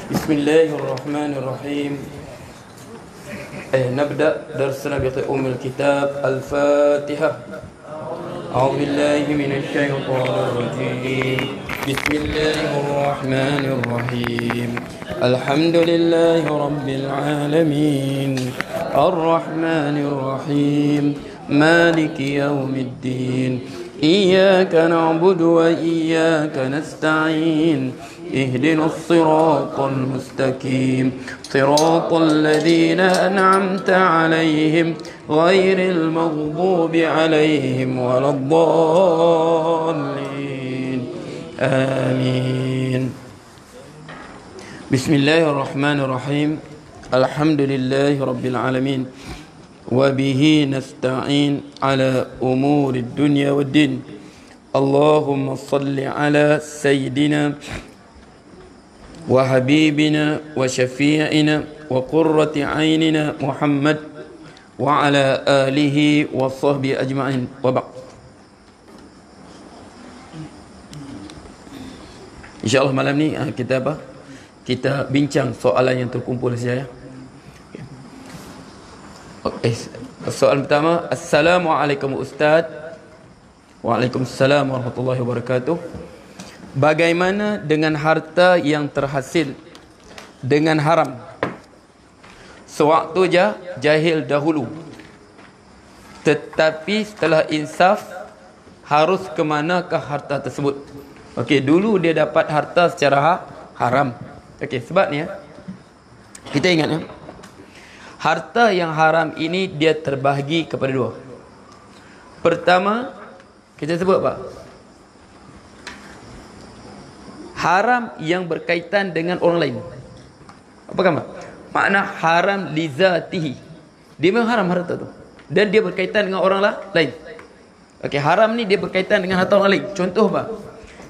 بسم الله الرحمن الرحيم. نبدأ درسنا بأم الكتاب الفاتحة. أعوذ بالله من الشيطان الرجيم. بسم الله الرحمن الرحيم. الحمد لله رب العالمين الرحمن الرحيم مالك يوم الدين إياك نعبد وإياك نستعين اهدنا الصراط المستقيم صراط الذين أنعمت عليهم غير المغضوب عليهم ولا الضالين آمين. بسم الله الرحمن الرحيم. الحمد لله رب العالمين وبه نستعين على أمور الدنيا والدين. اللهم صل على سيدنا وحبيبنا وشفيعنا وقرة عيننا محمد وعلى آله وصحبه أجمعين وبعد. InsyaAllah malam ni kita bincang soalan yang terkumpul saja. Soalan pertama, Assalamualaikum Ustaz. Waalaikumsalam warahmatullahi wabarakatuh. Bagaimana dengan harta yang terhasil dengan haram sewaktu jahil dahulu, tetapi setelah insaf harus ke manakah harta tersebut? Okey, dulu dia dapat harta secara haram. Okey, sebabnya kita ingat ya, harta yang haram ini dia terbahagi kepada dua. Pertama, kita sebut apa? Haram yang berkaitan dengan orang lain. Apa kata? Makna haram li zatihi. Dia memang haram harta tu, dan dia berkaitan dengan orang lain. Okey, haram ni dia berkaitan dengan harta orang lain. Contoh apa?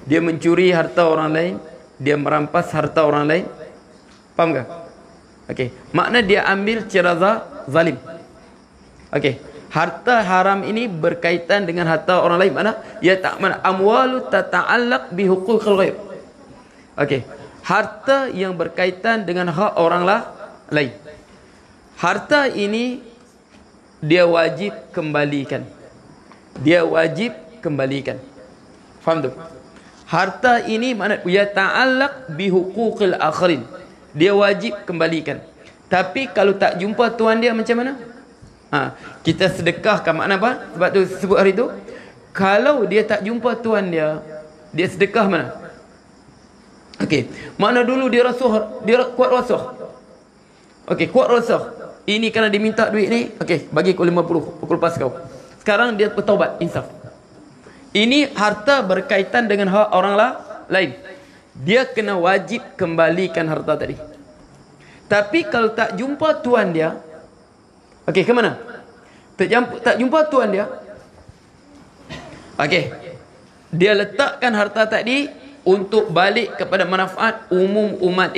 Dia mencuri harta orang lain, dia merampas harta orang lain. Faham ke? Okey, makna dia ambil secara zalim. Okey, harta haram ini berkaitan dengan harta orang lain. Mana? Ya tak, mana amwalu tata'allaq bi huquqil ghair. Okey, harta yang berkaitan dengan hak orang lain. Harta ini dia wajib kembalikan. Dia wajib kembalikan. Faham tu? Harta ini mana? Ya ta'allaq bi huquqil akharin. Dia wajib kembalikan. Tapi kalau tak jumpa tuan dia macam mana? Kita sedekahkan. Makna apa? Sebab tu sebut hari tu, kalau dia tak jumpa tuan dia, dia sedekah mana? Okey, makna dulu dia rasuh, dia kuat rasuh. Okey, kuat rasuh. Ini kerana dia minta duit ni, okey, bagi kau 50, pukul pas kau. Sekarang dia bertaubat, insaf. Ini harta berkaitan dengan hak orang lain. Dia kena wajib kembalikan harta tadi. Tapi kalau tak jumpa tuan dia, okey, ke mana? Tak jumpa tuan dia. Okey, dia letakkan harta tadi untuk balik kepada manfaat umum umat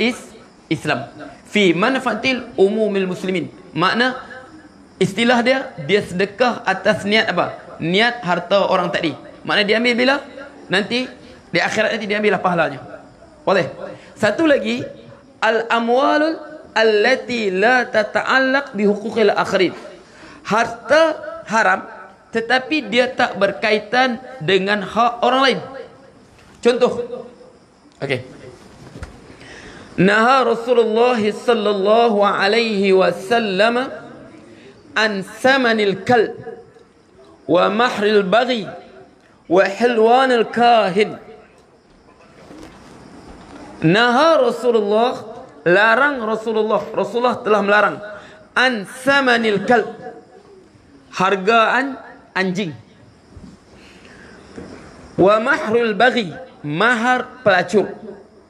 Islam. Fi manfaatil umumil muslimin. Makna istilah dia sedekah atas niat apa? Niat harta orang tadi. Makna dia ambil bila? Nanti di akhirat nanti dia ambil pahalanya. Boleh? Satu lagi, al-amwalul allati la tata'allaq bi huquqil akhirin. Harta haram tetapi dia tak berkaitan dengan hak orang lain. Contoh, okey. Naha Rasulullah sallallahu alaihi wasallam an samanil kalb wa mahril baghi wa hilwanil kahin. Naha Rasulullah, larang Rasulullah telah melarang an samanil kalb, hargaan anjing, wa mahrul baghi, mahar pelacur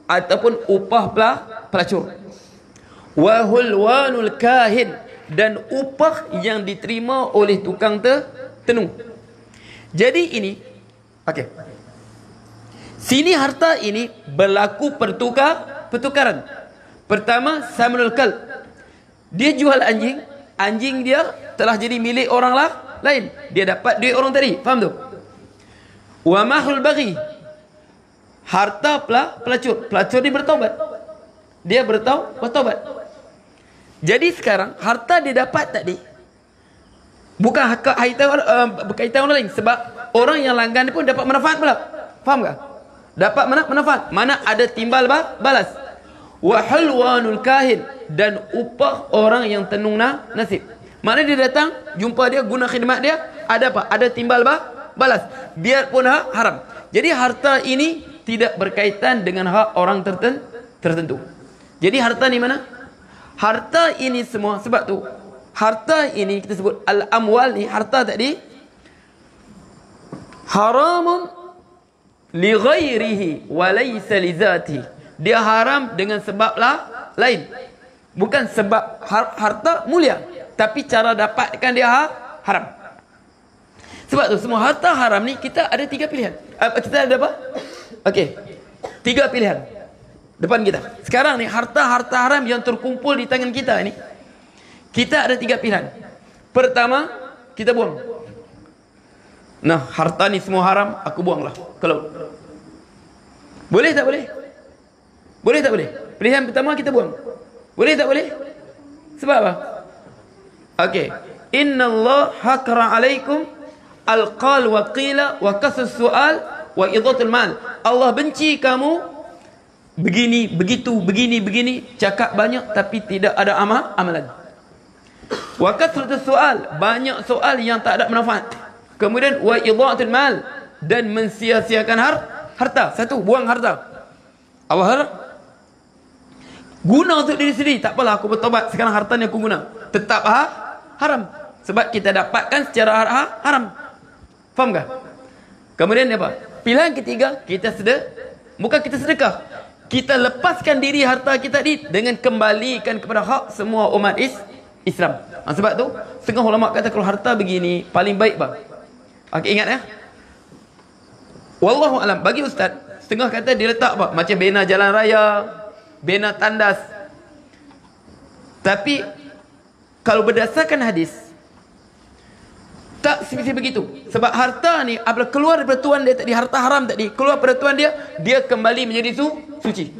ataupun upah pelacur, wa hulwanul kahin, dan upah yang diterima oleh tukang tenung. Jadi ini okey, sini harta ini berlaku pertukaran. Pertama, samanul kalb, dia jual anjing, anjing dia telah jadi milik orang lain, dia dapat duit orang tadi. Faham tu? Wa mahrul baghi, harta pelacur. Pelacur ni bertaubat. dia bertaubat. Jadi sekarang harta dia dapat tadi bukan berkaitan orang lain, sebab orang yang langgan pun dapat manfaat pula. Faham tak? Dapat manfaat. Mana ada timbal balas. Wa halwanul kahin, dan upah orang yang tenung nasib. Mana dia datang, jumpa dia, guna khidmat dia, ada apa? Ada timbal balas. Biarpun haram. Jadi harta ini tidak berkaitan dengan hak orang tertentu. Jadi harta ni mana? Harta ini semua, sebab tu harta ini kita sebut al-amwal ni, harta tadi haramun li ghairihi wa laysa li zatihi. Dia haram dengan sebab lain. Bukan sebab harta mulia, tapi cara dapatkan dia haram. Sebab tu semua harta haram ni kita ada 3 pilihan. Kita ada apa? Okey. 3 pilihan depan kita. Sekarang ni harta-harta haram yang terkumpul di tangan kita ni, kita ada 3 pilihan. Pertama, kita buang. Nah, harta ni semua haram, aku buanglah. Kalau boleh tak boleh? Boleh tak boleh? Pilihan pertama kita buang. Boleh tak boleh? Sebab apa? Okey. Inna Allah hakra alaikum alqal wa qila wa kasus su'al wa idhatul mal. Allah benci kamu begini, begitu, begini, cakap banyak tapi tidak ada amalan. Wa kasratus su'al, banyak soal yang tak ada manfaat. Kemudian wa idhatul mal, dan mensia-siakan harta. Satu, buang harta. Allah harap guna untuk diri sendiri, tak apalah aku bertobat, sekarang harta ni aku guna, tetap haram, sebab kita dapatkan secara haram. Faham tak? Kemudian apa? Pilihan ketiga, bukan kita sedekah, kita lepaskan diri harta kita ni dengan kembalikan kepada hak semua umat Islam. Sebab tu setengah ulama kata kalau harta begini paling baik bang. Okey, ingat ya, wallahu alam. Bagi ustaz, setengah kata dia letak apa? Macam bena jalan raya, bena tandas. Tapi kalau berdasarkan hadis, tak semestinya begitu. Sebab harta ni apabila keluar daripada tuan dia tadi, harta haram tadi keluar pada tuan dia, dia kembali menjadi suci.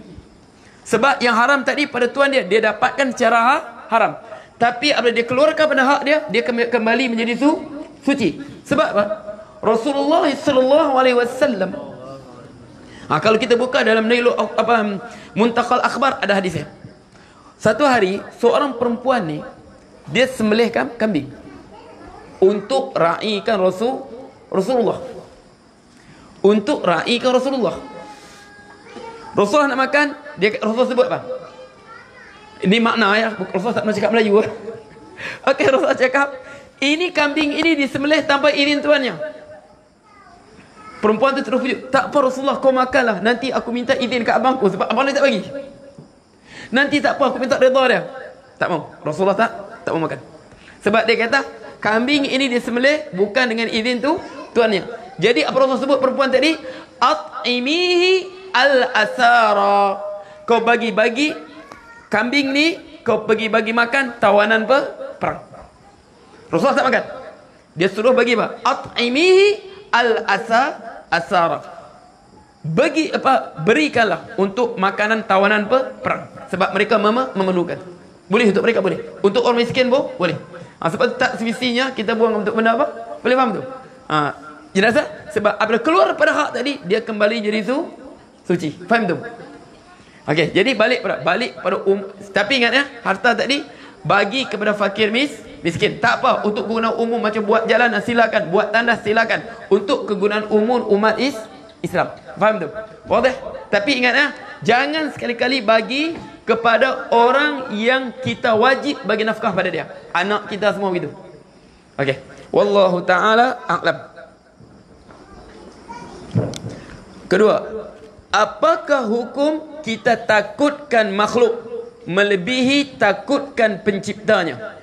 Sebab yang haram tadi pada tuan dia, dia dapatkan secara haram. Tapi apabila dia keluarkan pada hak dia, dia kembali menjadi suci. Sebab apa? Rasulullah sallallahu alaihi wasallam, kalau kita buka dalam Muntakhal Akhbar, ada hadisnya. Satu hari seorang perempuan ni, dia sembelih kambing untuk raikan Rasulullah. Untuk raikan Rasulullah. Rasulullah nak makan, Rasulullah sebut apa? Ini makna ya, Rasulullah tak pernah cakap Melayu. Okey, Rasulullah cakap, ini kambing ini disembelih tanpa izin tuannya. Perempuan tu terus pujuk, tak apa Rasulullah, kau makanlah, nanti aku minta izin kat abangku, sebab abang dia tak bagi. Nanti tak apa, aku minta redha dia. Tak mau. Rasulullah tak mau makan. Sebab dia kata kambing ini disembelih bukan dengan izin tuannya. Jadi apa Rasulullah sebut perempuan tadi? At'imihi al-asara. Kau bagi-bagi kambing ni, kau pergi bagi makan tawanan perang. Rasulullah tak makan. Dia suruh bagi apa? At'imihi al-asara. Berikanlah untuk makanan tawanan perang, sebab mereka memerlukan. Boleh untuk mereka, boleh. Untuk orang miskin boleh. Sebab tak semestinya kita buang untuk benda apa? Boleh faham tu? Jenazah, sebab apabila keluar pada hak tadi, dia kembali jadi suci. Faham tu? Okey, jadi balik pada tapi ingat ya, harta tadi bagi kepada fakir miskin. Tak apa, untuk kegunaan umum macam buat jalan silakan, buat tandas silakan. Untuk kegunaan umum umat Islam. Faham tu? Boleh. Tapi ingat ya, jangan sekali-kali bagi kepada orang yang kita wajib bagi nafkah pada dia. Anak kita semua begitu. Okey. Wallahu taala a'lam. Kedua, apakah hukum kita takutkan makhluk melebihi takutkan penciptanya?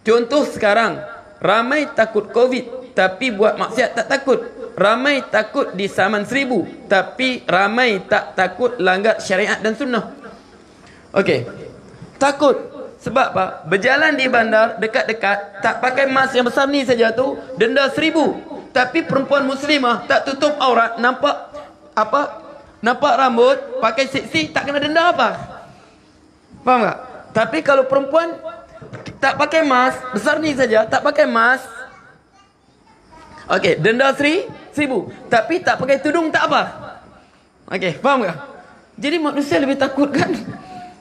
Contoh sekarang, ramai takut Covid tapi buat maksiat tak takut. Ramai takut di Saman 1000 tapi ramai tak takut langgar syariat dan sunnah. Okey. Takut sebab apa? Berjalan di bandar dekat-dekat, tak pakai mask yang besar ni saja tu denda 1000. Tapi perempuan muslimah tak tutup aurat, nampak rambut, pakai seksi, tak kena denda apa? Faham tak? Tapi kalau perempuan tak pakai mas, besar ni saja, tak pakai mas, okey, denda 1,000. Tapi tak pakai tudung tak apa. Okey, faham tak? Jadi manusia lebih takut kan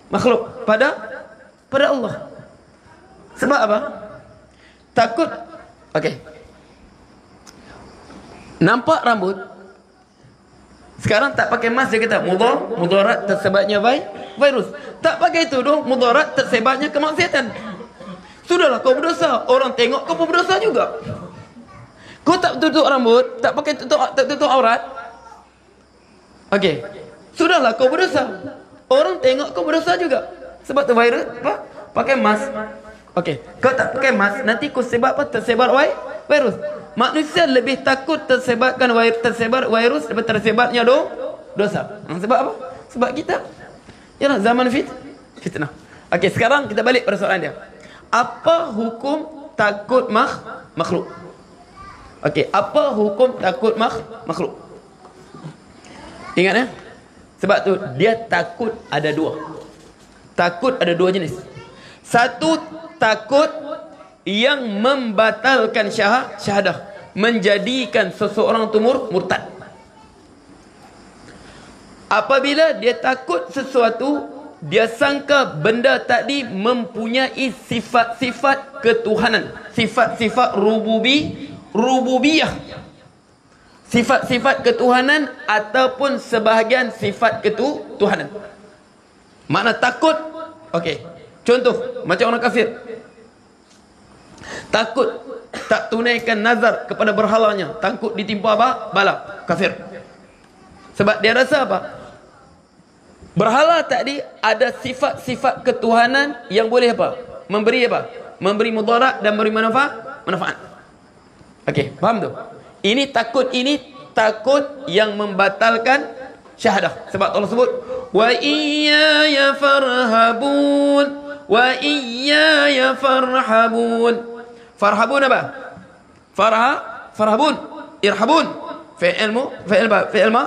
makhluk pada Allah. Sebab apa? Takut. Okey. Nampak rambut. Sekarang tak pakai mask, dia kata mudarat tersebarnya virus. Tak pakai tudung, mudarat tersebarnya kemaksiatan. Sudahlah, kau berdosa. Orang tengok kau pun berdosa juga. Kau tak tutup rambut, tak pakai tutup aurat. Okey. Sudahlah, kau berdosa. Orang tengok kau berdosa juga. Sebab tu virus apa? Pakai mask. Okey. Kau tak pakai mask, nanti kau sebab apa? Tersebar virus. Manusia lebih takut tersebar virus daripada tersebarnya dosa. Sebab apa? Sebab kita yalah zaman fitnah. Okey, sekarang kita balik pada soalan dia. Apa hukum takut makhluk? Okey, apa hukum takut makhluk? Ingat ya? Sebab tu dia takut ada dua. Takut ada dua jenis. Satu, takut yang membatalkan syahadah, menjadikan seseorang itu murtad. Apabila dia takut sesuatu, dia sangka benda tadi mempunyai sifat-sifat ketuhanan, sifat-sifat rububiyah, sifat-sifat ketuhanan ataupun sebahagian sifat ketuhanan. Makna takut, okey, contoh macam orang kafir takut tak tunaikan nazar kepada berhalanya, takut ditimpa bala, kafir. Sebab dia rasa apa? Berhala tadi ada sifat-sifat ketuhanan yang boleh apa? Memberi apa? Memberi mudarat dan memberi manfaat. Okey, faham tu? Ini takut yang membatalkan syahadah. Sebab Allah sebut wa iyaya farhabun, wa iyaya farhabun. Farhabun apa? Farhabun, irhabun. Fi'il ma.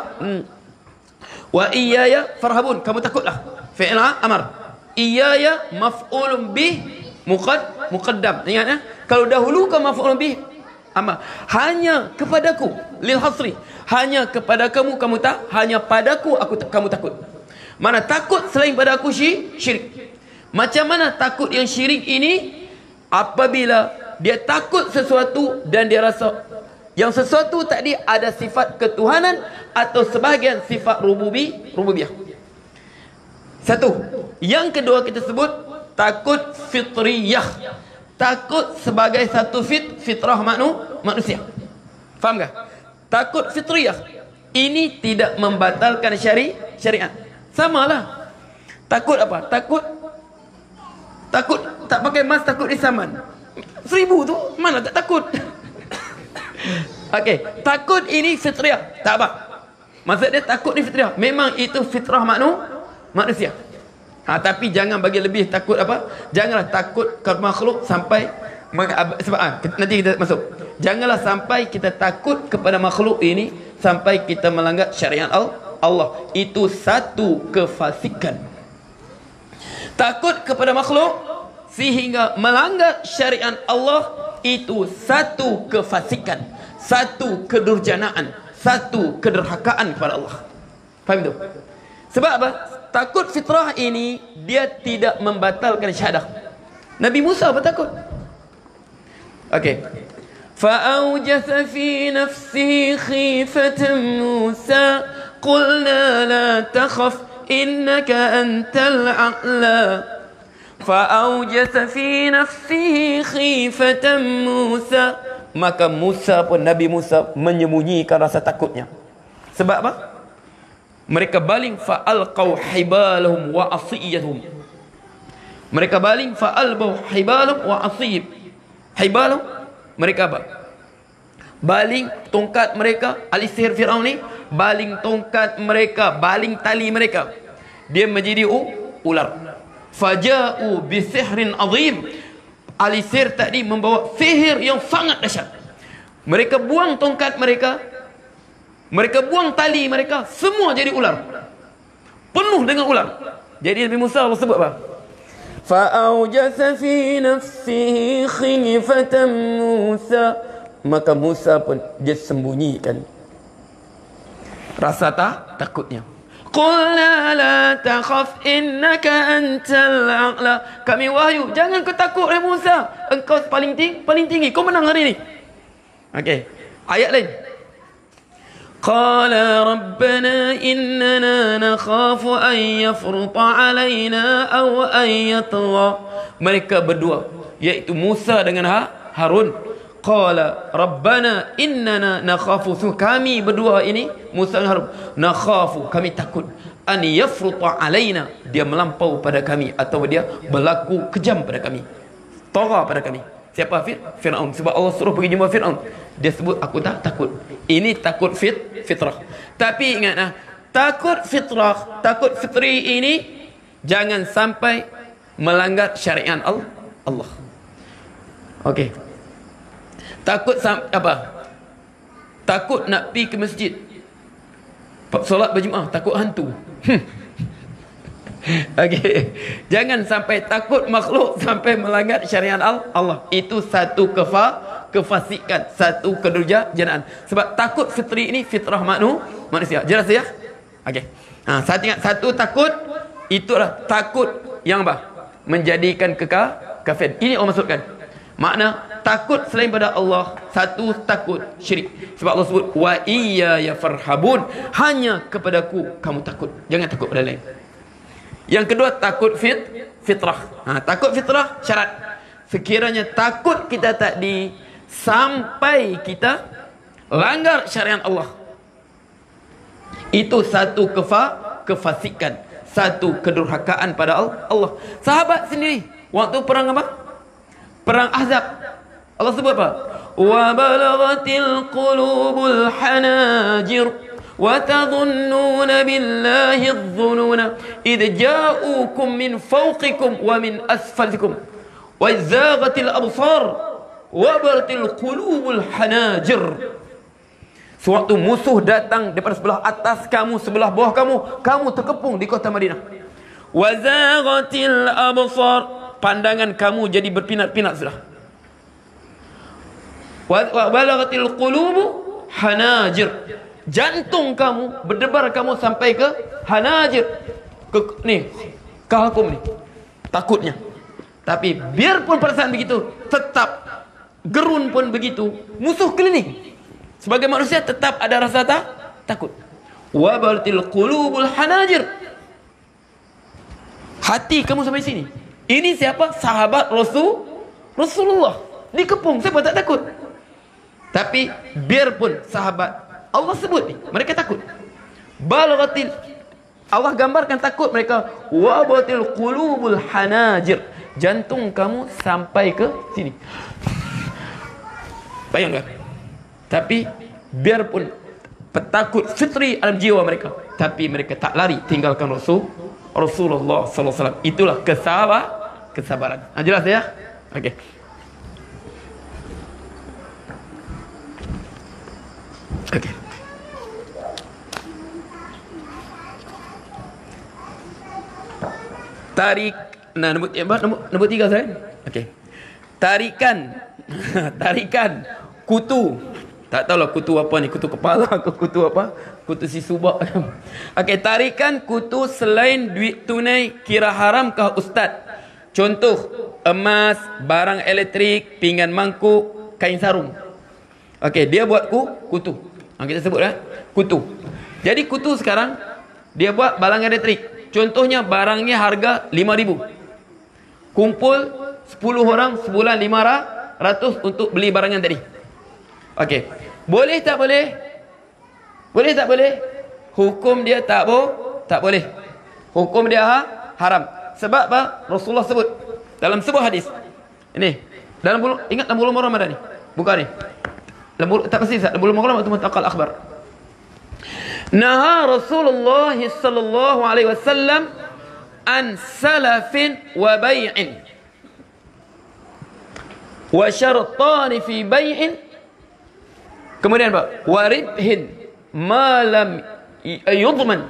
Wa iyaya farhabun, kamu takutlah. Fi'il amar. Iyaya maf'ulun bih muqaddam. Ingat ya? Kalau dahulu kan maf'ulun bih amar. Hanya kepadaku, lil hasri. Hanya kepada kamu tak, hanya padaku kamu takut. Mana takut selain pada aku syirik. Macam mana takut yang syirik ini? Apabila dia takut sesuatu dan dia rasa yang sesuatu tadi ada sifat ketuhanan atau sebahagian sifat rububiyah. Satu. Yang kedua kita sebut takut fitriyah. Takut sebagai satu fitrah manusia. Faham tak? Takut fitriyah ini tidak membatalkan syariat. Samalah. Takut apa? Takut tak pakai mask, takut disaman. 1,000 tu mana tak takut. Okey, takut ini fitrah, tak apa. Maksud dia takut ni fitrah. Memang itu fitrah manusia. Tapi jangan bagi lebih takut apa? Janganlah takut ke makhluk sampai sebab nanti kita masuk. Janganlah sampai kita takut kepada makhluk ini sampai kita melanggar syariat Allah. Itu satu kefasikan. Takut kepada makhluk sehingga melanggar syariat Allah, itu satu kefasikan, satu kedurjanaan, satu kederhakaan kepada Allah. Faham tu? Sebab apa? Takut fitrah ini dia tidak membatalkan syahadah. Nabi Musa pun takut. Okey. Fa'awjasa fi nafsihi khifatan Musa qulna la takhaf innaka antal a'la. Fa'awjasa fi nafsihi khifatan Musa. Maka Musa pun, Nabi Musa menyembunyikan rasa takutnya. Sebab apa? Mereka baling fa'alqaw hibalahum wa asiyahum. Mereka baling fa'alqaw hibalahum wa asiyib. Hibalahum, mereka apa? Baling tongkat mereka. Ahli sihir Fir'aun ni baling tongkat mereka, baling tali mereka, dia menjadi ular. Faja'u bisihrin azim. Ahli sihir tadi membawa sihir yang sangat dahsyat. Mereka buang tongkat mereka, mereka buang tali mereka, semua jadi ular, penuh dengan ular. Jadi Nabi Musa Allah sebut apa? فأوجس في نفسه خيفة موسى. Maka Musa pun dia sembunyikan rasa takutnya. Qulna la takhaf innaka antal a'la. Kami wahyu, jangan kau takut wahai Musa, engkau paling tinggi, kau menang hari ini. Okey, ayat lain. Qala rabbana innana nakhafu an yafruta alaina aw an yatgha. Mereka berdua, iaitu Musa dengan Harun. Qala rabbana innana nakhafu, kami berdua ini Musa dan Harun, nakhafu, kami takut, an yafruta alaina, dia melampau pada kami atau dia berlaku kejam pada kami, tagha pada kami. Siapa? Fir'aun. Sebab Allah suruh pergi jumpa Fir'aun, dia sebut aku takut. Ini takut fitrah. Tapi ingatlah, takut fitrah, takut fitri ini jangan sampai melanggar syariat Allah. Okey. Takut apa? Takut nak pergi ke masjid, solat berjemaah, takut hantu. Okey. Jangan sampai takut makhluk sampai melanggar syariat Allah. Itu satu kefasikan, satu kedurjanaan. Sebab takut fitri ini fitrah manusia. Jelas ya? Okey. Satu takut itulah takut yang menjadikan kafir. Ini Allah maksudkan. Makna takut selain pada Allah, satu takut syirik. Sebab Allah sebut wa iyya farhabun, hanya kepadaku kamu takut, jangan takut pada lain. Yang kedua takut fitrah. Takut fitrah syarat. Sekiranya takut kita tadi sampai kita langgar syariat Allah, itu satu kefasikan, satu kedurhakaan pada Allah. Sahabat sendiri waktu perang apa? Perang Ahzab, Allah sebut apa? Wa balaghatil qulubul hanajir wa tadhunnuna billahi adh-dhununa idh ja'ukum min fawqikum wa min asfalikum wa zaghatil absar wa balaghatil qulubul hanajir. Sewaktu musuh datang daripada sebelah atas kamu, sebelah bawah kamu terkepung di kota Madinah. Wa zaghatil absar, pandangan kamu jadi berpinat-pinat sudah. Wa balaghatil qulubu hanajir, jantung kamu berdebar, kamu sampai ke hanajir, ke kalkum ni, takutnya. Tapi biarpun perasaan begitu, tetap gerun pun begitu, musuh keliling. Sebagai manusia tetap ada rasa takut. Wa balaghatil qulubul hanajir, hati kamu sampai sini. Ini siapa? Sahabat Rasulullah dikepung, siapa tak takut? Tapi biarpun sahabat, Allah sebut ni, mereka takut. Balaghatil, Allah gambarkan takut mereka. Wa batil qulubul hanajir, jantung kamu sampai ke sini. Bayangkan. Tapi biarpun petakut fitri alam jiwa mereka, tapi mereka tak lari tinggalkan Rasulullah sallallahu alaihi wasallam. Itulah kesabaran. Jelas ya? Okey. Okey. Tarik, nombor 3 saya. Okey. Tarikan kutu. Tak tahulah kutu apa ni, kutu kepala ke kutu apa? Kutu si subak. Okey, tarikan kutu selain duit tunai kira haramkah ustaz? Contoh, emas, barang elektrik, pinggan mangkuk, kain sarung. Okey, dia buat kutu. Kita sebut kutu. Jadi kutu sekarang dia buat barang elektrik. Contohnya barangnya harga 5,000. Kumpul 10 orang sebulan 500 untuk beli barang yang tadi. Okey. Boleh tak boleh? Boleh tak boleh? Hukum dia tak boleh. Hukum dia haram. Sebab apa? Rasulullah sebut dalam sebuah hadis. Ini dalam ingat dalam bulan Ramadan ni. Bukan ni. Tak pasti dalam bulan Ramadan waktu muntaqal akhbar. Naha Rasulullah sallallahu alaihi wasallam an salafin wa bai'in wa syartan fi bai'in. Kemudian apa? Wa ribhin ma lam yudman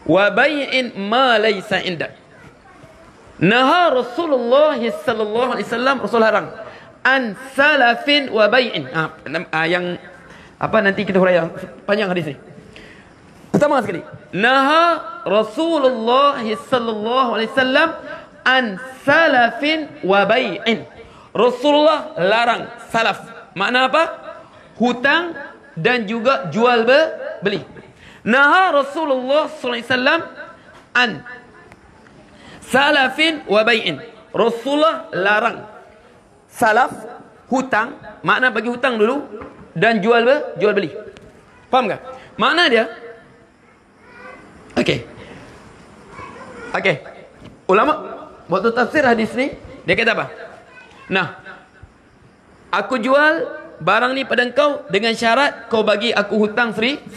wa bai'in ma laysa indak. Naha Rasulullah sallallahu alaihi wasallam, Rasul larang an salafin wa bai'in. Yang apa nanti kita huraikan panjang hadis ni. Pertama sekali, naha Rasulullah sallallahu alaihi wasallam an salafin wa bai'in. Rasulullah larang salaf. Makna apa? Hutang dan juga jual beli. Naha Rasulullah sallallahu alaihi wasallam an salafin wa bai'in. Rasulullah larang salaf, hutang, makna bagi hutang dulu, dan jual beli. Faham tak? Makna dia, okey. Ulama waktu tafsir hadis ni, dia kata apa? Nah, aku jual barang ni pada engkau dengan syarat kau bagi aku hutang 1,000.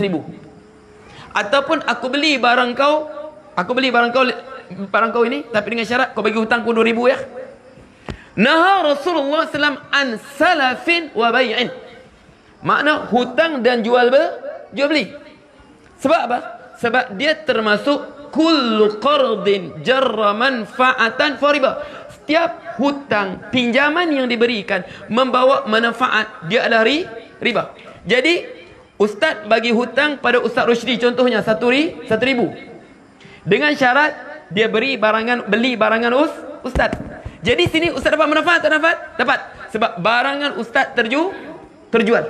Ataupun aku beli barang kau ini, tapi dengan syarat kau bagi hutang ku 2,000 ya. Naha Rasulullah SAW an salafin wa bai'in. Makna hutang dan jual beli. Sebab apa? Sebab dia termasuk kullu qardin jarra manfa'atan fa riba. Setiap hutang, pinjaman yang diberikan membawa manfaat, dia adalah riba. Jadi ustaz bagi hutang pada Ustaz Rushdi contohnya 1,000 dengan syarat dia beli barangan ustaz. Jadi sini ustaz dapat manfaat tak dapat? Dapat. Sebab barangan ustaz terjual.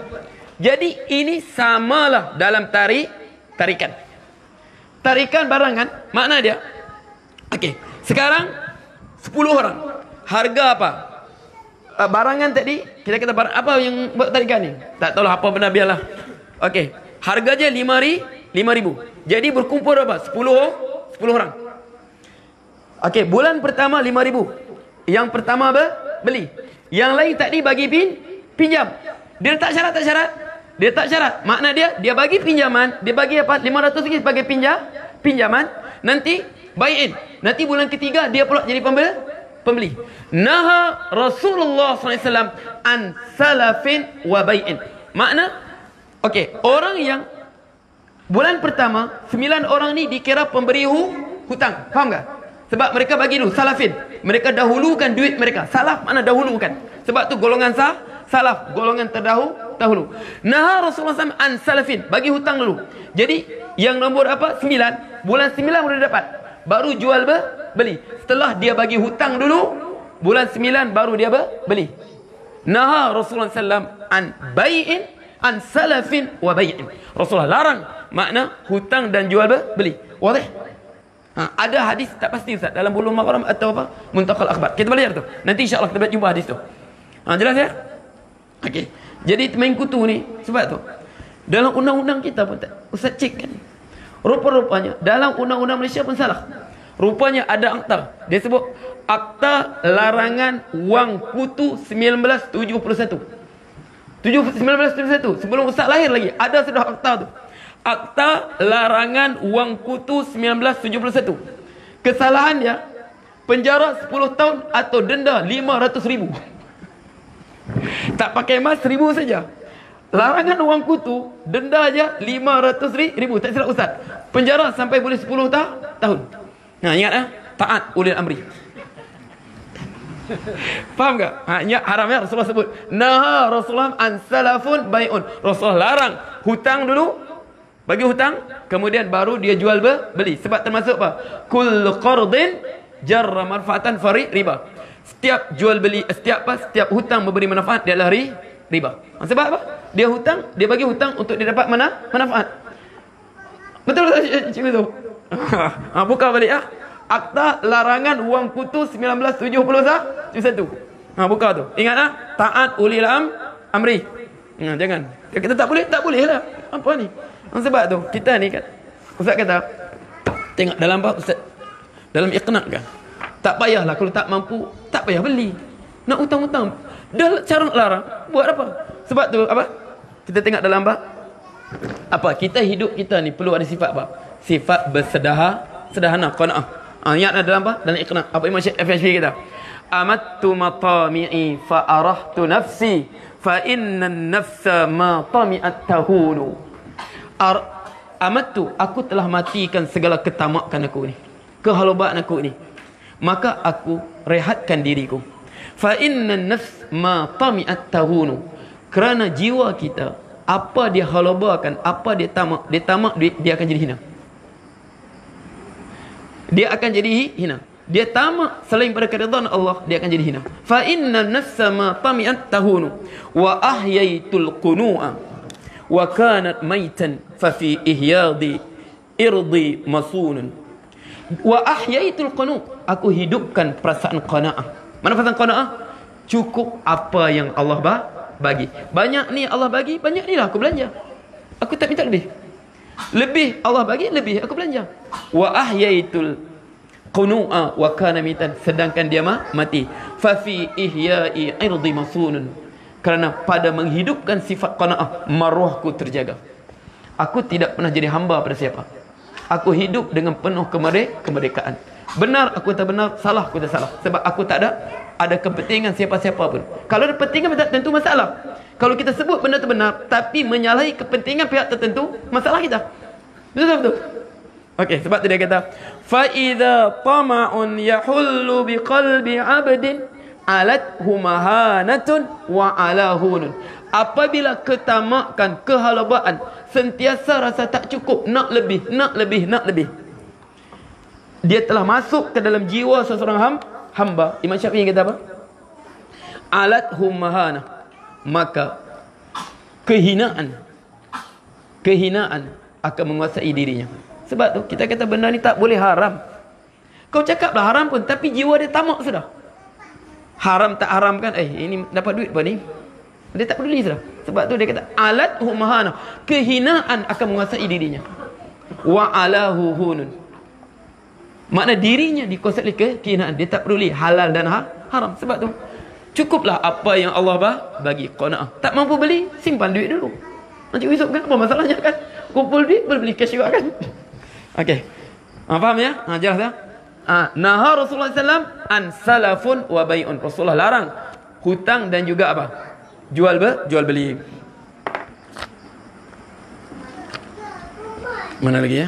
Jadi ini samalah dalam tarikan. Tarikan barangan, makna dia, okey, sekarang 10 orang. Harga apa? Barangan tadi, kita kata barang apa yang buat tarikan ni? Tak tahulah apa benar, biarlah. Okey, harga je 5,000. Jadi berkumpul apa? 10 orang. Okey, bulan pertama 5,000. Yang pertama beli. Yang lain tadi bagi pinjam. Dia tak syarat? Dia tak syarat. Makna dia bagi pinjaman, dia bagi apa? 500 ringgit sebagai pinjaman. Nanti buy-in. Nanti bulan ketiga dia pula jadi pembeli. Naha Rasulullah SAW an salafin wa buy-in. Makna, okey, orang yang bulan pertama 9 orang ni dikira pemberi hutang. Faham tak? Sebab mereka bagi dulu salafin. Mereka dahulukan duit mereka. Salaf makna dahulukan. Sebab tu golongan salaf, golongan terdahulu. Naha Rasulullah SAW an salafin, bagi hutang dulu. Jadi yang nombor apa? 9. Bulan 9 boleh dapat. Baru jual beli. Setelah dia bagi hutang dulu, bulan 9 baru dia beli. Naha Rasulullah SAW an bai'in, an salafin wa bai'in. Rasulullah larang makna hutang dan jual beli. Wadah? Ada hadis tak pasti Ustaz dalam Bulughul Maram atau apa? Muntaqal Akhbar. Kita belajar tu. Nanti insya-Allah kita jumpa hadis tu. Jelas ya? Okey. Jadi main kutu ni sebab tu. Dalam undang-undang kita pun tak Ustaz cek kan. Rupa-rupanya dalam undang-undang Malaysia pun salah. Rupanya ada akta. Dia sebut Akta Larangan Wang Kutu 1971. 1971 sebelum Ustaz lahir lagi ada sudah akta tu. Akta Larangan Wang Kutu 1971. Kesalahan dia penjara 10 tahun atau denda 500,000. Tak pakai mas 1,000 saja. Larangan wang kutu, denda aja 500,000. Tak silap Ustaz. Penjara sampai boleh 10 tahun. Nah, ingat taat ulil amri. Faham tak? Haram ya Rasulullah sebut. Naha Rasulullah an salafun bai'un. Rasulullah larang hutang dulu, bagi hutang, kemudian baru dia jual beli. Sebab termasuk apa? Kullu qardin jarra manfaatan fa riba. Setiap jual beli, setiap hutang memberi manfaat dia adalah riba. Sebab apa? Dia hutang, dia bagi hutang untuk dia dapat manfaat. Betul tak cikgu tu? Buka balik Akta Larangan Wang Kutu 1971. Buka tu. Ingat taat ulil amri. Jangan. Kita tak boleh lah. Apa ni? Sebab tu kita ni kan, Ustaz kata tengok dalam bab Ustaz, dalam iqna kan, tak payahlah kalau tak mampu, tak payah beli. Nak hutang-hutang dah cara larang, buat apa? Sebab tu apa? Kita tengok dalam bab apa? Kita hidup kita ni perlu ada sifat apa? Sifat sederhana, qanaah. Ingat dalam apa? Dalam iqna. Apa Imam Syafi'i kata? Amattu matami'i fa arahtu nafsi fa inna an-nafsa ma tami'at tahulu. Amattu, aku telah matikan segala ketamakan aku ni, kehalubaan aku ni. maka aku rehatkan diriku. Fa inna nafs ma tami'at tahunu. Kerana jiwa kita, apa dia halabakan, apa dia tamak dia akan jadi hina. Dia akan jadi hina. Dia tamak selain pada keridhaan Allah, dia akan jadi hina. Fa inna nafsa ma tami'at tahunu wa ahyaitul qunu'a wa kanat maitan fa fi ihyadi irdi masunun. Wa ahyaitul qanu', aku hidupkan perasaan qanaah. Mana perasaan qanaah? Cukup apa yang Allah bagi. Banyak ni Allah bagi, banyak ni lah aku belanja. Aku tak minta lebih. Lebih Allah bagi, lebih aku belanja. Wa ahyaitul qunu'a wa kana mitan, sedangkan dia mati. Fa fi ihya'i irdi masunun, kerana pada menghidupkan sifat qanaah, maruahku terjaga. Aku tidak pernah jadi hamba pada siapa. Aku hidup dengan penuh kemerdekaan. Benar aku tak benar, salah aku tak salah, sebab aku tak ada kepentingan siapa-siapa pun. Kalau ada kepentingan tak tentu masalah. Kalau kita sebut benda itu benar tapi menyalahi kepentingan pihak tertentu, masalah kita. Betul-betul. Okey, sebab tu dia kata fa idza tama'un yahullu biqalbi 'abdin alat humahanatun wa alahunun. Apabila ketamakan, kehalabaan sentiasa rasa tak cukup, nak lebih, nak lebih, nak lebih, dia telah masuk ke dalam jiwa seseorang hamba. Imam Syafi'i kata apa? Alat humahana, maka kehinaan akan menguasai dirinya. Sebab tu kita kata benda ni tak boleh haram. Kau cakaplah haram pun, tapi jiwa dia tamak sudah. Haram tak haram kan, ini dapat duit apa ni? Dia tak peduli sudah. Sebab tu dia kata alat humahana, kehinaan akan menguasai dirinya. Wa alahu hunun, makna dirinya dikuasai oleh kehinaan. Dia tak peduli halal dan haram. Sebab tu cukuplah apa yang Allah bagi, qanaah. Tak mampu beli, simpan duit dulu. Nanti besok kan apa masalahnya kan? Kumpul duit boleh beli cash juga kan? Okey. Faham ya? Jelas ya? Naha Rasulullah SAW an salafun wa bai'un. Rasulullah larang hutang dan juga apa? Jual beli. Mana lagi ya?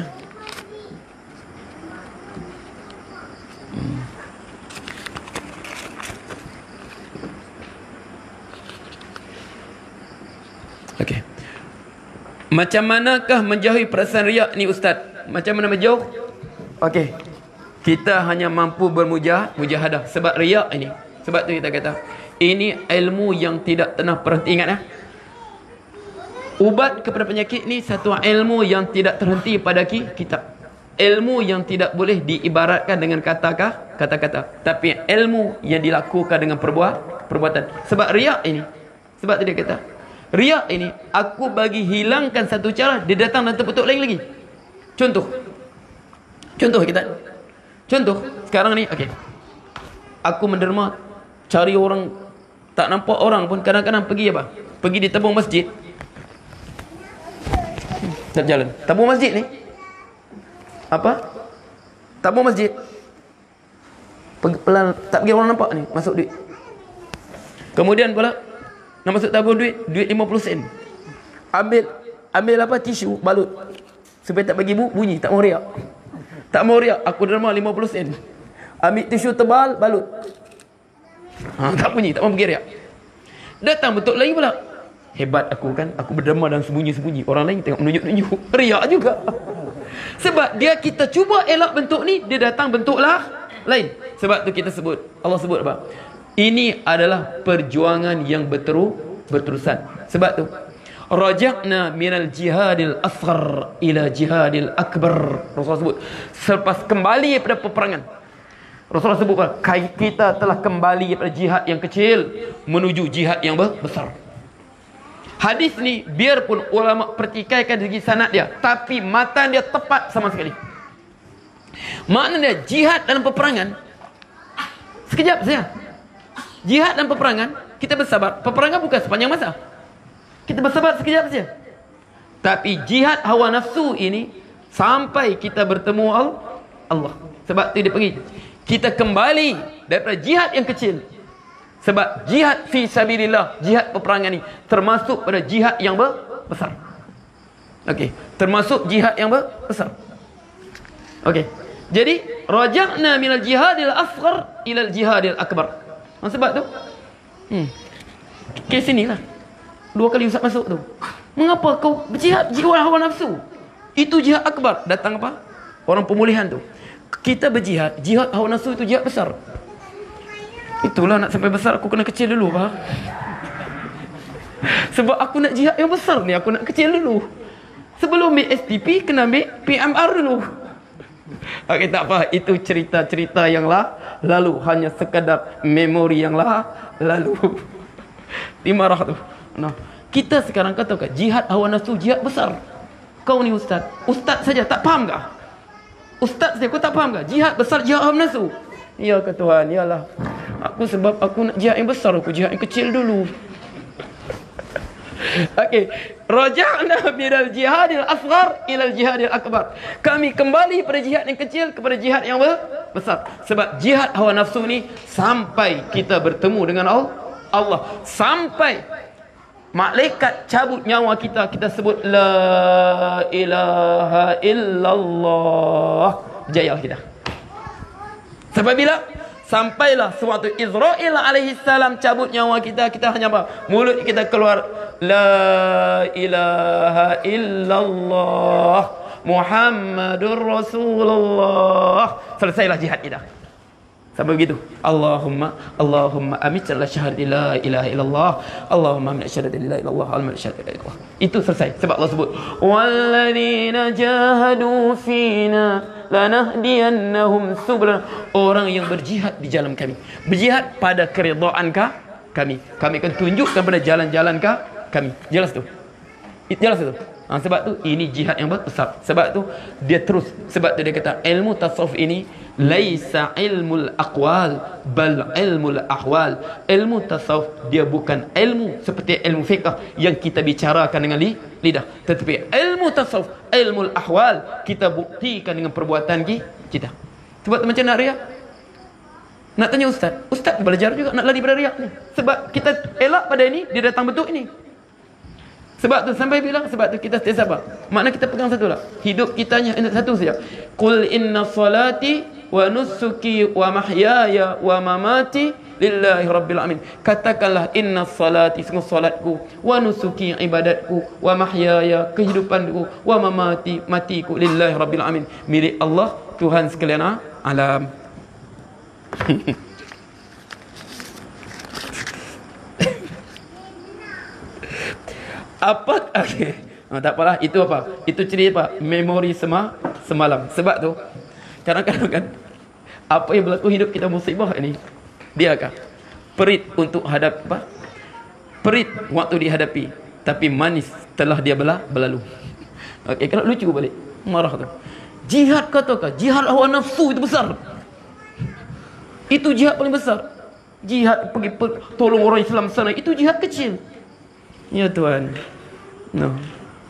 Okey. Macam manakah menjauhi perasaan riak ni Ustaz? Macam mana menjauh? Okey. Kita hanya mampu bermujahadah sebab riak ini. Sebab tu kita kata ini ilmu yang tidak pernah berhenti. Ingat ya? Ubat kepada penyakit ni satu ilmu yang tidak terhenti pada kitab. Ilmu yang tidak boleh diibaratkan dengan kata-kata, tapi ilmu yang dilakukan dengan perbuatan. Sebab riak ini, sebab tu dia kata riak ini, aku bagi hilangkan satu cara, dia datang dan terbentuk lain lagi. Contoh sekarang ni, okey, aku menderma cari orang, tak nampak orang pun, kadang-kadang pergi apa? Pergi di tabung masjid. Tak jalan. Tabung masjid ni apa? Tabung masjid. Pelan, tak pergi orang nampak ni, masuk duit. Kemudian pula nak masuk tabung duit 50 sen. Ambil apa? Tisu, balut. Supaya tak bagi bunyi, tak mau riak. Tak mau riak, aku derma 50 sen. Ambil tisu tebal, balut. Tak bunyi, tak mau pergi riak. Datang betul lagi pula. Hebat aku kan, aku berderma dan sembunyi-sembunyi. Orang lain tengok menunjuk-nunjuk, riak juga. Sebab dia kita cuba elak bentuk ni, dia datang bentuklah lain. Sebab tu kita sebut, Allah sebut apa? Ini adalah perjuangan yang berterusan. Sebab tu raja'na minal jihadil asghar ila jihadil akbar. Rasulullah sebut, selepas kembali daripada peperangan, Rasulullah sebut, kita telah kembali daripada jihad yang kecil menuju jihad yang besar. Hadis ni biarpun ulama pertikaikan dari sanad dia, tapi matan dia tepat sama sekali. Maknanya jihad dalam peperangan sekejap saja. Jihad dan peperangan kita bersabar. Peperangan bukan sepanjang masa, kita bersabar sekejap saja. Tapi jihad hawa nafsu ini sampai kita bertemu Allah. Sebab tu dia pergi, kita kembali daripada jihad yang kecil. Sebab jihad fi sabilillah, jihad peperangan ni termasuk pada jihad yang besar. Okey, termasuk jihad yang besar. Okey. Jadi raja'na minal jihadil asghar ilal jihadil akbar. Sebab tu kes sini lah 2 kali Ustaz masuk tu. Mengapa kau berjihad jiwa hawa nafsu? Itu jihad akbar. Datang apa? Orang pemulihan tu. Kita berjihad, jihad hawa nafsu itu jihad besar. Itulah nak sampai besar aku kena kecil dulu, faham? Sebab aku nak jihad yang besar ni, aku nak kecil dulu. Sebelum ambil STP, kena ambil PMR dulu. Okey, tak apa. Itu cerita-cerita yang lalu. Hanya sekadar memori yang lalu. Dimarah tu. Nah, kita sekarang katakan jihad hawa nafsu jihad besar. Kau ni ustaz. Ustaz saja tak faham kah? Ustaz saja kau tak faham kah? Jihad besar jihad hawa nafsu. Ya ke Tuhan, yalah. Aku sebab aku nak jihad yang besar, aku jihad yang kecil dulu. Okey, raja'na minal jihadil asghar ilal jihadil akbar. Kami kembali pada jihad yang kecil kepada jihad yang besar. Sebab jihad hawa nafsu ni sampai kita bertemu dengan Allah, sampai malaikat cabut nyawa kita, kita sebut la ilaha illallah, jaya kita. Sampai bila? Sampailah sewaktu Israel alaihi salam cabut nyawa kita, kita hanya apa? Mulut kita keluar la ilaha illallah Muhammadur Rasulullah. Selesailah jihad kita. Sampai begitu. Allahumma amitna syahadati la ilaha illallah. Allahumma amitna syahadati la ilaha illallah. Allahumma syahadati la ilaha illallah. Itu selesai. Sebab Allah sebut walladzina jahadu fina lanahdiyannahum subulana. Orang yang berjihad di jalan kami, berjihad pada keridhaan kami akan tunjukkan pada jalan-jalan kami. Jelas tu? Jelas tu? Sebab tu ini jihad yang besar. Sebab tu dia terus, sebab tu dia kata ilmu tasawuf ini laisa ilmul aqwal bal ilmul ahwal. Ilmu tasawuf dia bukan ilmu seperti ilmu fiqh yang kita bicarakan dengan lidah, tetapi ilmu tasawuf ilmul ahwal kita buktikan dengan perbuatan kita. Sebab tu macam nak riak, nak tanya ustaz belajar juga nak lari pada riak ni. Sebab kita elak pada ini, dia datang bentuk ini. Sebab tu sampai bilang, sebab tu kita sabar. Makna kita pegang satu lah. Hidup kita hanya satu saja. Qul inna salati wa nusuki wa mahyaya wa mamati lillahi rabbil alamin. Katakanlah inna salati, sungguh salatku, wa nusuki ibadatku, wa mahyaya kehidupanku, wa mamati matiku lillahi rabbil alamin, milik Allah Tuhan sekalian alam. Apa? Okey. Tak apalah, itu apa? Itu cerita apa? Memori semalam. Sebab tu kadang-kadang kan apa yang berlaku hidup kita musibah ini, dia akan perit untuk hadap apa? Perit waktu dihadapi, tapi manis telah dia berlalu. Okey, kalau lucu balik, marah tu. Jihad katakan, jihad hawa nafsu itu besar. Itu jihad paling besar. Jihad pergi tolong orang Islam sana, itu jihad kecil. Ya Tuhan. No.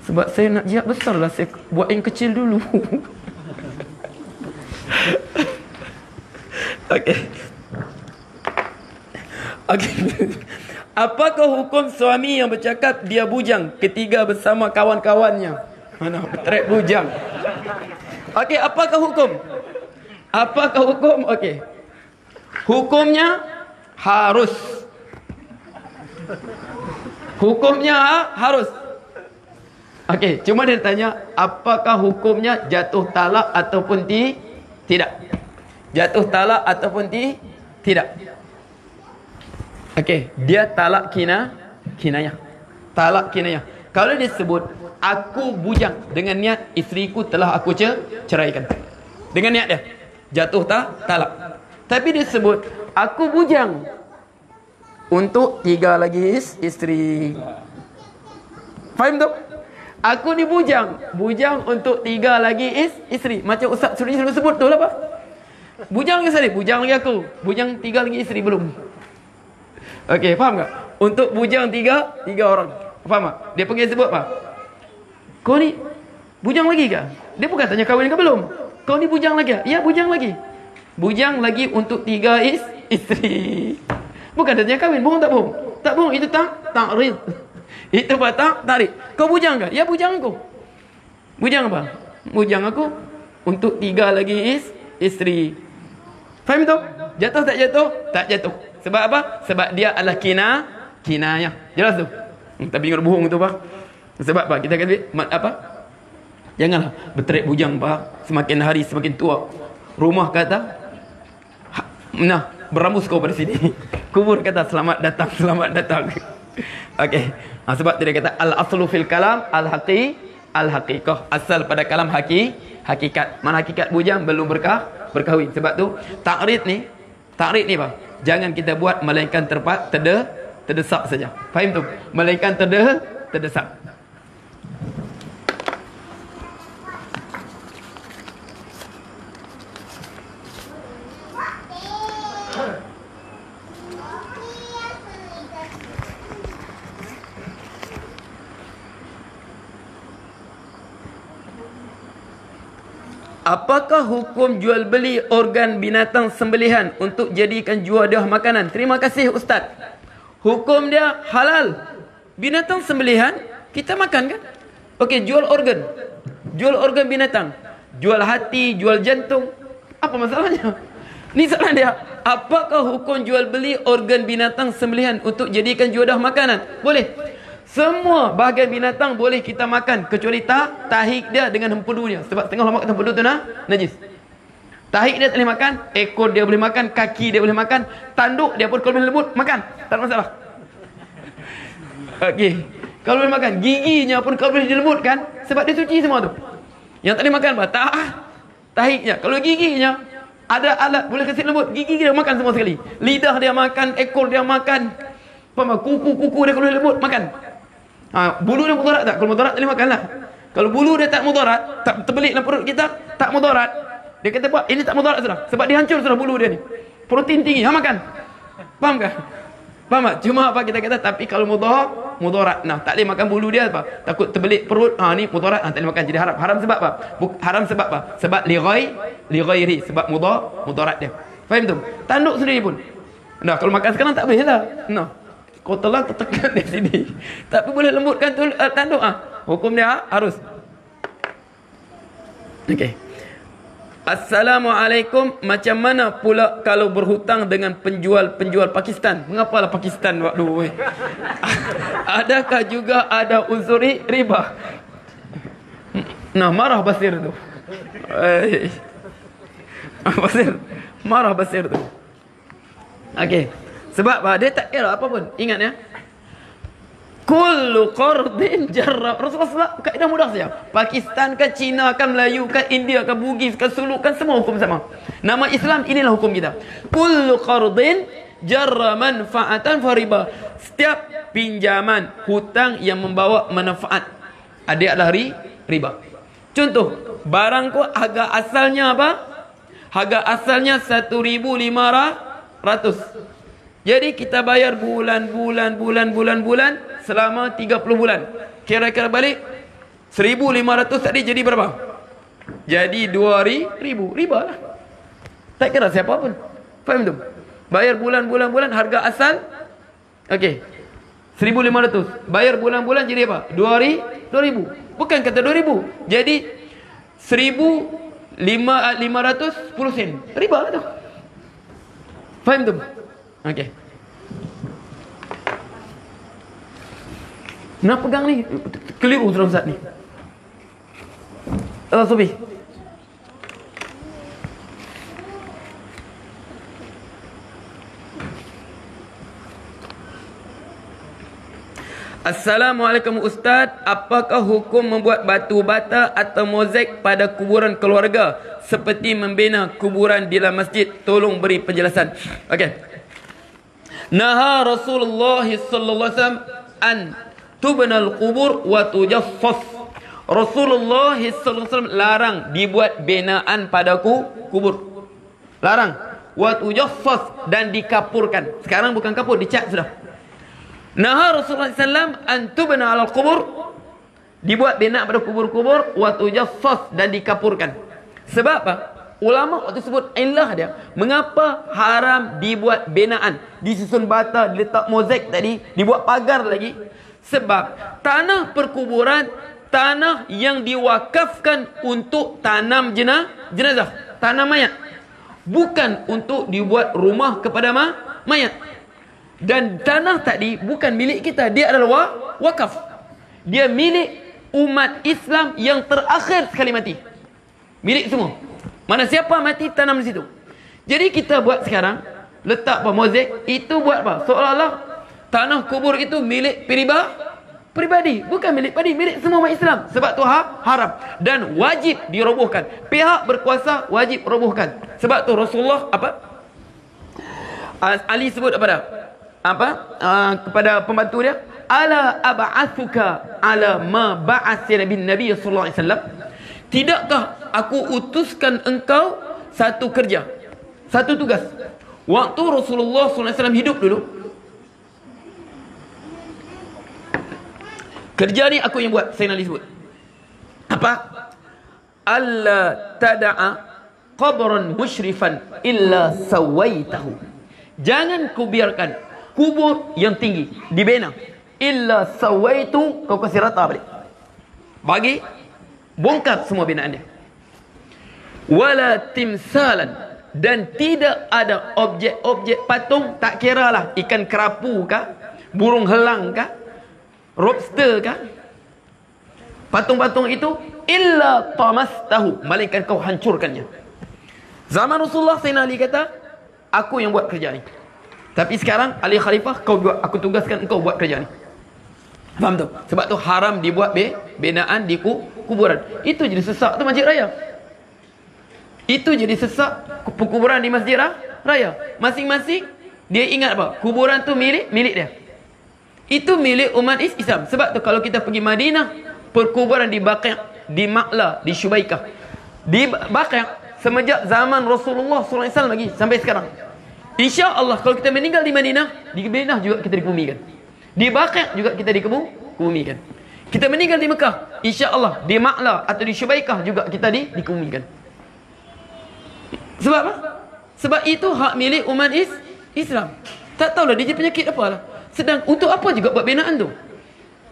Sebab saya nak jihad besar lah, saya buat yang kecil dulu. Okey. Apakah hukum suami yang bercakap dia bujang ketika bersama kawan-kawannya? Mana bertrek bujang. Okey, apakah hukum? Apakah hukum? Okey. Hukumnya harus. Hukumnya harus. Okey, cuma dia tanya apakah hukumnya jatuh talak ataupun tidak. Jatuh talak ataupun tidak. Okey, dia talak kinayah. Talak kinayah. Kalau dia sebut aku bujang dengan niat isteriku telah aku ceraikan. Dengan niat dia jatuh talak. Tapi dia sebut aku bujang untuk 3 lagi isteri. Faham tu? Aku ni bujang untuk 3 lagi isteri. Macam Ustaz Suri sebut tu lah apa? Bujang ke saya? Bujang lagi aku. Bujang 3 lagi isteri belum. Okey, faham tak? Untuk bujang 3 orang. Faham tak? Dia pergi sebut apa? Kau ni bujang lagi ke? Dia bukan tanya kahwin ke belum. Kau ni bujang lagi? Ya, bujang lagi. Bujang lagi untuk 3 isteri. Bukan dia tanya kahwin. Bohong tak bohong? Tak bohong. Itu ta'rid. Itu apa? Tarik. Kau bujang ke? Ya, bujang aku. Bujang apa? Bujang aku untuk 3 lagi isteri. Faham tu? Jatuh tak jatuh? Tak jatuh. Sebab apa? Sebab dia adalah kinayah. Jelas tu? Tapi ingat bohong tu apa? Sebab apa? Kita kata apa? Janganlah berterik bujang apa? Semakin hari semakin tua. Rumah kata nah, beramus kau pada sini. Kubur kata selamat datang, selamat datang. Okey. Sebab dia kata al-aslu fil kalam al-haqiqah. Asal pada kalam hakikat. Mana hakikat bujang belum berkahwin. Sebab tu takrib ni apa? Jangan kita buat melainkan terdesak saja. Faham tu? Melainkan terdesak. Apakah hukum jual beli organ binatang sembelihan untuk jadikan juadah makanan? Terima kasih Ustaz. Hukum dia halal. Binatang sembelihan kita makan kan? Okey, jual organ. Jual organ binatang. Jual hati, jual jantung. Apa masalahnya? Ni soalan dia. Apakah hukum jual beli organ binatang sembelihan untuk jadikan juadah makanan? Boleh. Semua bahagian binatang boleh kita makan kecuali tahik dia dengan hempedu dia. Sebab tengah lama kata hempedu tu najis. Tahik dia tak boleh makan, ekor dia boleh makan, kaki dia boleh makan, tanduk dia pun kalau boleh lembut makan, tak ada masalah. Okey. Kalau boleh makan, giginya pun kalau boleh dilembutkan sebab dia suci semua tu. Yang tak boleh makan apa? Tahiknya. Kalau giginya ada alat boleh kasih lembut, gigi dia makan semua sekali. Lidah dia makan, ekor dia makan. Kuku dia kalau boleh lembut makan. Bulu dia mudarat tak? Kalau mudarat boleh makanlah. Kalau bulu dia tak mudarat, tak terbelit dalam perut kita, tak mudarat. Dia kata buat ini tak mudarat sudah. Sebab dia hancur sudah bulu dia ni. Protein tinggi, makan. Faham ke? Faham tak? Cuma apa kita kata tapi kalau mudarat. Nah, tak boleh makan bulu dia apa? Takut terbelit perut. Ni mudarat, tak boleh makan jadi haram. Haram sebab apa? Haram sebab apa? Sebab li ghairi, sebab mudarat dia. Faham tu? Tanduk sendiri pun. Nah, kalau makan sekarang tak boleh lah. Nah. Kau telah tertekan di sini. Tapi boleh lembutkan tanduk. Hukum dia harus. Okey. Assalamualaikum. Macam mana pula kalau berhutang dengan penjual Pakistan? Mengapalah Pakistan waktu adakah juga ada unsur riba? Nah, marah Basir tu. Basir. Marah Basir tu. Okey. Sebab dia tak kira apa pun. Ingat ya. Kullu qardin jarrab. Rasulullah kaedah mudah saja. Pakistan ke Cina ke Melayu ke India ke Bugis ke Suluk kan semua hukum sama. Nama Islam inilah hukum kita. Kullu qardin jarra manfaatan fariba. Setiap pinjaman hutang yang membawa manfaat ada adalah riba. Contoh, barang ku harga asalnya apa? Harga asalnya 1,500. Jadi kita bayar bulan selama 30 bulan. Kira-kira balik 1,500 tadi jadi berapa? Jadi 2,000. Riba lah. Tak kira siapa pun. Faham tu? Bayar bulan harga asal. Okey. 1,500. Bayar bulan-bulan jadi apa? 2,000. Bukan kata 2,000. Jadi 1,500 10 sen. Riba lah tu. Faham tu? Okey. Nak pegang ni keliru sudah Ustaz ni. Subi. Assalamualaikum Ustaz, apakah hukum membuat batu bata atau mozaik pada kuburan keluarga seperti membina kuburan di dalam masjid? Tolong beri penjelasan. Okey. Naha Rasulullah sallallahu alaihi wasallam an tubnal qubur wa tujassas. Rasulullah sallallahu alaihi wasallam larang dibuat binaan pada kubur. Larang. Wa tujassas dan dikapurkan. Sekarang bukan kapur, dicat sudah. Naha Rasulullah sallallahu alaihi wasallam an tubna al qubur, dibuat bina pada kubur-kubur, wa tujassas dan dikapurkan. Sebab apa? Ulama waktu sebut illah dia. Mengapa haram dibuat binaan? Disusun bata, diletak mozaik tadi, dibuat pagar lagi. Sebab tanah perkuburan, tanah yang diwakafkan untuk tanam jenazah, tanam mayat. bukan untuk dibuat rumah kepada mayat. Dan tanah tadi bukan milik kita, dia adalah wakaf. Dia milik umat Islam yang terakhir sekali mati. Milik semua. Mana siapa mati tanam di situ. Jadi kita buat sekarang, letak mozaik, itu buat apa? Seolah-olah tanah kubur itu milik pribadi, bukan milik pribadi, milik semua umat Islam. Sebab tu haram dan wajib dirobohkan. Pihak berkuasa wajib robohkan. Sebab tu Rasulullah Ali sebut kepada pembantu dia, ala ab'athuka ala ma ba'athana bin Nabi sallallahu alaihi wasallam. Tidakkah aku utuskan engkau satu kerja, satu tugas waktu Rasulullah sallallahu alaihi wasallam hidup dulu. Kerja ni aku yang buat, Sayyidina Ali sebut. Apa? Alla tada'a qabran musyrifan illa sawaitahu. Jangan kau biarkan kubur yang tinggi dibina, illa sawaitu, kau kasih rata balik. Bagi bongkar semua binaan dia. Wala timsalan, dan tidak ada objek-objek patung, tak kiralah ikan kerapu kah, burung helang kah, lobster kah, patung-patung itu, illa tamastahu, melainkan kau hancurkannya. Zaman Rasulullah, Sayyidina Ali kata, aku yang buat kerja ni. Tapi sekarang Ali Khalifah, aku tugaskan engkau buat kerja ni. Faham tu? Sebab tu haram dibuat binaan di kuburan. Itu jadi sesak tu masjid raya. Itu jadi sesak kuburan di masjid raya. Masing-masing dia ingat apa? Kuburan tu milik dia. Itu milik umat Islam. Sebab tu kalau kita pergi Madinah, perkuburan di Baqi', di Ma'la, di Syubaikah, di Baqi' semenjak zaman Rasulullah SAW lagi sampai sekarang. InsyaAllah kalau kita meninggal di Madinah juga kita dikebumikan. Di Baqi' juga kita dikebumikan. Kita meninggal di Mekah, InsyaAllah di Ma'la atau di Syubaikah juga kita dikebumikan. Sebab apa? Sebab itu hak milik umat Islam. Tak tahulah dia penyakit apalah. Sedang untuk apa juga buat binaan tu?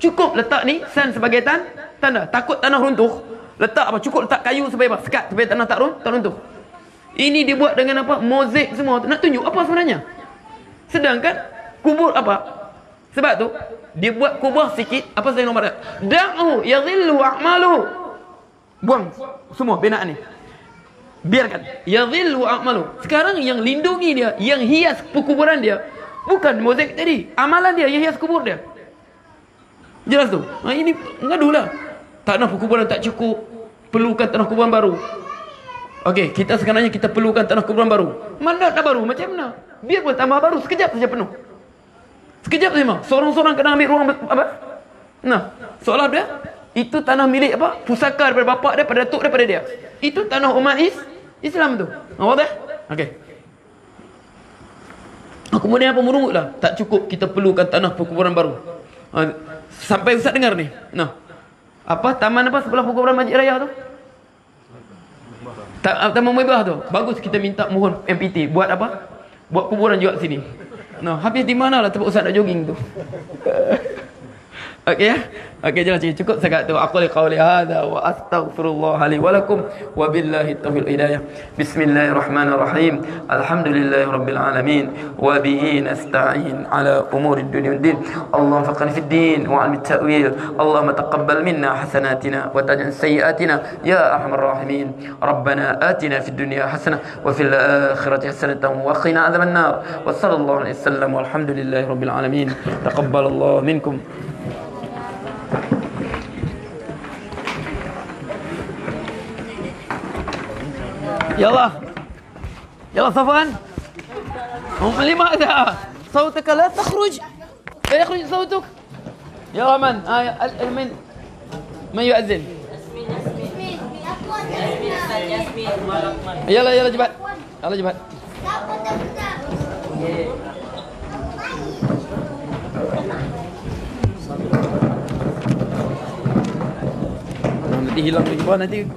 Cukup letak ni san sebagai tanda. Takut tanah runtuh, letak apa? Cukup letak kayu supaya apa? Sekat supaya tanah tak runtuh. Ini dibuat dengan apa? Mozaik semua. Nak tunjuk apa sebenarnya? Sedangkan kubur apa? Sebab tu dia buat kubur sikit. Apa saya nombor dia? Da'u yadhillu a'malu. Buang semua binaan ni. Biarkan yadhillu a'malu. Sekarang yang lindungi dia, yang hias perkuburan dia, bukan mozaik tadi, amalan dia yang hias kubur dia. Jelas tu? Ini ngadulah. Tanah perkuburan tak cukup, perlukan tanah kuburan baru. Okey, kita sebenarnya kita perlukan tanah kuburan baru. Mana nak baru? Macam mana? Biar pun tambah baru, sekejap saja penuh. Sekejap saja. Seorang-seorang kena ambil ruang apa? Nah, seolah dia itu tanah milik apa? Pusaka daripada bapak dia, daripada datuk daripada dia. Itu tanah umat Islam tu. Nampak tak? Okey. Kemudian apa merungutlah? Tak cukup, kita perlukan tanah perkuburan baru. Sampai Ustaz dengar ni. Nah. Apa taman apa sebelah perkuburan Masjid Raya tu? Taman Muibah tu. Bagus, kita minta mohon MPT buat apa? Buat kuburan juga sini. Nah, habis di mana lah tempat Ustaz nak jogging tu? Okey ya? Okey, jangan cukup sangat tu. Aku qauli hadza wa astaghfirullah li wa lakum wa billahi taufiq hidayah. Bismillahirrahmanirrahim. Alhamdulillahirabbil alamin wa bihi nasta'in ala umurid dunya wad din. Allahumma faqihna fid din wa 'allim at-ta'wil. Allahumma taqabbal minna hasanatina wa taj'al sayyi'atina ya arhamar rahimin. Rabbana atina fid dunya hasanah wa fil akhirati hasanatan wa qina adzaban nar. Wa sallallahu alaihi wasallam walhamdulillahirabbil alamin. Taqabbalallahu minkum. يلا يلا صفوان هم لماذا صوتك لا تخرج لا يخرج صوتك يلا من يؤذن يلا يلا جبال يلا جبال nanti hilang lagi nanti